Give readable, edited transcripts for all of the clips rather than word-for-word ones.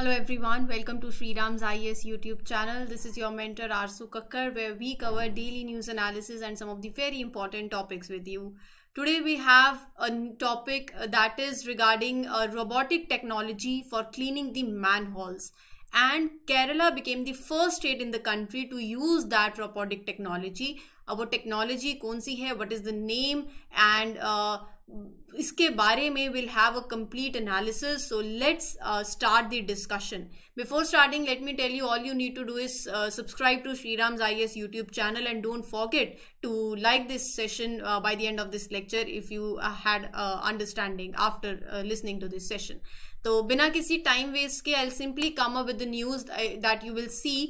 Hello everyone, welcome to Shriram's IAS YouTube channel. This is your mentor Arsu Kakkar, where we cover daily news analysis and some of the very important topics with you. Today we have a topic that is regarding robotic technology for cleaning the manholes. And Kerala became the first state in the country to use that robotic technology. वो technology कौन सी है, what is the name and इसके बारे में will have a complete analysis. So let's start the discussion. Before starting let me tell you all you need to do is subscribe to Shriram's IAS YouTube channel and don't forget to like this session by the end of this lecture if you had understanding after listening to this session. तो बिना किसी time waste के I'll simply come up with the news that you will see.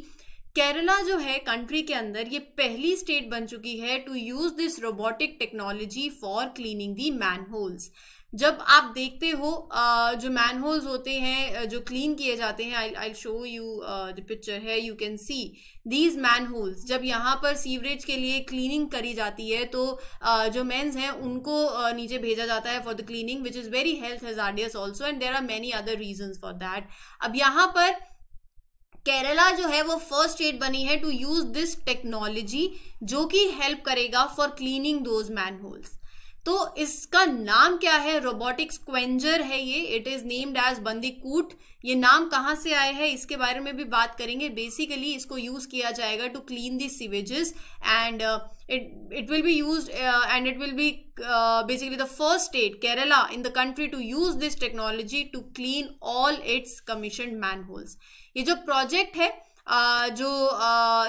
Kerala जो है country के अंदर ये पहली स्टेट बन चुकी है to use this robotic technology for cleaning the manholes. जब आप देखते हो जो मैनहोल्स होते हैं जो क्लीन किए जाते हैं, I show you the picture है, you can see these manholes. जब यहाँ पर सीवरेज के लिए क्लीनिंग करी जाती है तो जो मेंस हैं उनको नीचे भेजा जाता है for the cleaning, which is very health hazardous also and there are many other reasons for that. अब यहाँ पर केरला जो है वो फर्स्ट स्टेट बनी है टू यूज दिस टेक्नोलॉजी जो कि हेल्प करेगा फॉर क्लीनिंग दोज मैनहोल्स. तो इसका नाम क्या है? रोबोटिक स्क्वेंजर है ये. It is named as bandicoot. ये नाम कहाँ से आया है इसके बारे में भी बात करेंगे. बेसिकली इसको यूज किया जाएगा to clean the sewages and it will be used and it will be basically the first state, Kerala, in the country to use this technology to clean all its commissioned manholes. ये जो project है जो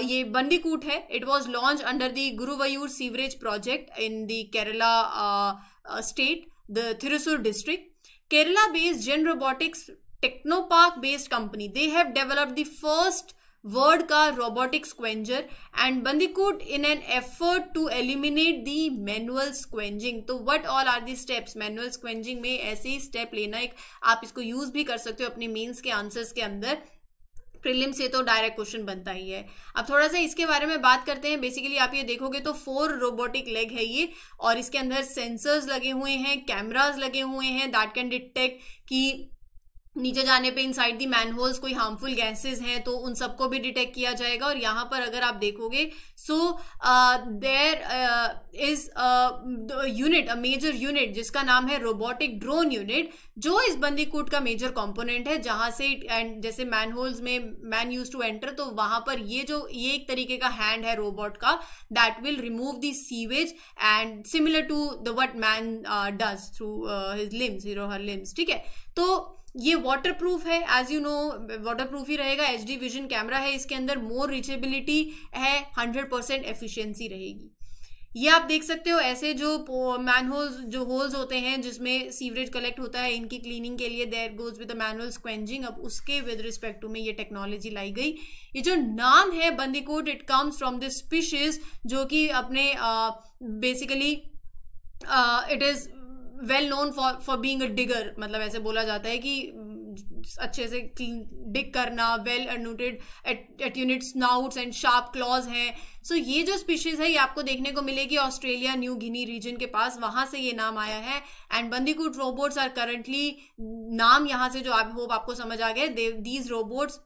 ये बंदीकूट है, it was launched under the Guruvayur sewerage project in the Kerala state, the Thrissur district. Kerala based Gen Robotics Technopark based company, they have developed the first world का robotic scavenger and bandicoot in an effort to eliminate the manual scavenging. तो what all are the steps? Manual scavenging में ऐसे ही step लेना, एक आप इसको use भी कर सकते हो अपने मेंस के आंसर्स के अंदर. प्रीलिम से तो डायरेक्ट क्वेश्चन बनता ही है. अब थोड़ा सा इसके बारे में बात करते हैं. बेसिकली आप ये देखोगे तो 4 रोबोटिक लेग है ये, और इसके अंदर सेंसर्स लगे हुए हैं, कैमराज लगे हुए हैं दैट कैन डिटेक्ट कि नीचे जाने पे इनसाइड दी मैनहोल्स कोई हार्मफुल गैसेस हैं तो उन सबको भी डिटेक्ट किया जाएगा. और यहाँ पर अगर आप देखोगे so there is unit, a major unit जिसका नाम है रोबोटिक ड्रोन यूनिट, जो इस बंदीकूट का मेजर कंपोनेंट है. जहां से एंड जैसे मैनहोल्स में मैन यूज टू एंटर, तो वहां पर ये एक तरीके का हैंड है रोबोट का that will remove the sewage and similar to the what man does through his limbs, her limbs. ठीक है, तो ये वाटर प्रूफ है, as you know waterproof ही रहेगा. HD विजन कैमरा है इसके अंदर, मोर रीचेबिलिटी है, 100% एफिशिएंसी रहेगी. ये आप देख सकते हो ऐसे जो मैनहोल्स, जो होल्स होते हैं जिसमें सीवरेज कलेक्ट होता है, इनकी क्लीनिंग के लिए there goes with the manual scavenging. अब उसके विद रिस्पेक्ट टू में ये टेक्नोलॉजी लाई गई. ये जो नाम है bandicoot, it comes from this species जो कि अपने basically it is well known for being a digger. मतलब ऐसे बोला जाता है कि अच्छे से डिग करना, well एट्यूनेट snouts and sharp clause हैं. सो ये जो स्पीशीज है ये आपको देखने को मिलेगी ऑस्ट्रेलिया, न्यू गिनी रीजन के पास, वहां से ये नाम आया है. एंड बंदीकूट रोबोट्स आर करंटली, नाम यहाँ से जो आप होप आपको समझ आ गए, these robots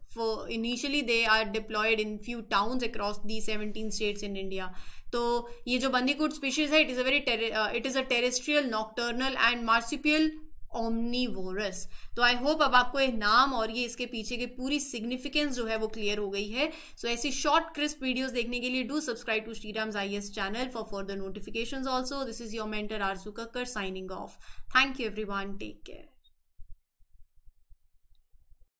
initially they are deployed in few towns across the 17 states in India. तो ये जो बंदीकूट स्पीशीज है, it is a terrestrial, nocturnal and marsupial omnivorous. तो आई होप अब आपको ये नाम और ये इसके पीछे की पूरी सिग्निफिकेंस जो है वो क्लियर हो गई है. सो ऐसी शॉर्ट क्रिस्प वीडियोस देखने के लिए do subscribe to Shriram's IAS channel for further notifications also. This is your mentor Arsu Kakkar signing off. Thank you everyone, take care.